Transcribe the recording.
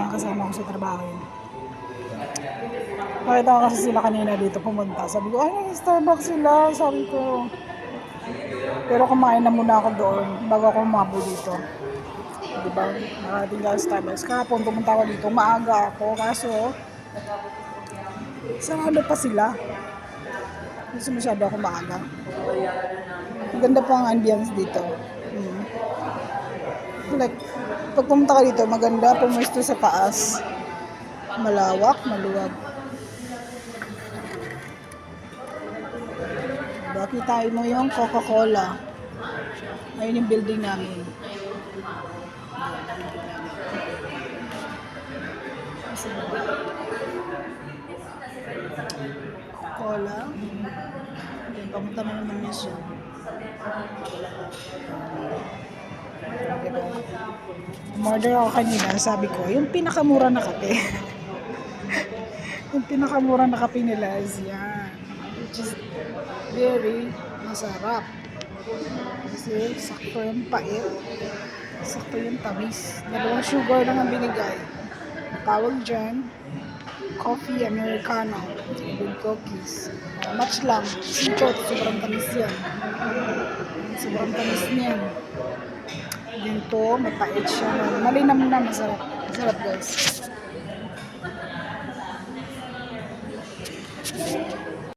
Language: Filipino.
mga kasama ko sa trabaho yun. Nakita ko kasi sila kanina dito pumunta. Sabi ko, ay, Starbucks sila. Sabi ko. Pero kumain na muna ako doon bago ako umabo dito. Diba? Nakarating ako sa Starbucks. Kahapon pumunta ako dito. Maaga ako. Kaso, sarado pa sila. Kasi masyado ako maaga. Maganda po ang ambience dito. Like, pag pumunta ka dito, maganda. Pumuesto sa taas. Malawak, maluwag. Kita mo yung Coca-Cola. Ayun yung building namin. Coca-Cola. Okay, pamunta mo naman niya siya. Umorder ako kanina, sabi ko, yung pinakamura na kape. Yung pinakamura na kape nila is yan. Which is very masarap. Kasi sakto yung pait. Sakto yung tamis. 2 sugar lang ang binigay. Tawag dyan, coffee americano with cookies. Match lang. Sikot, sobrang tamis yan. Sobrang tamis niyan. Dito, mapait siya. Malinam na, masarap. Masarap guys.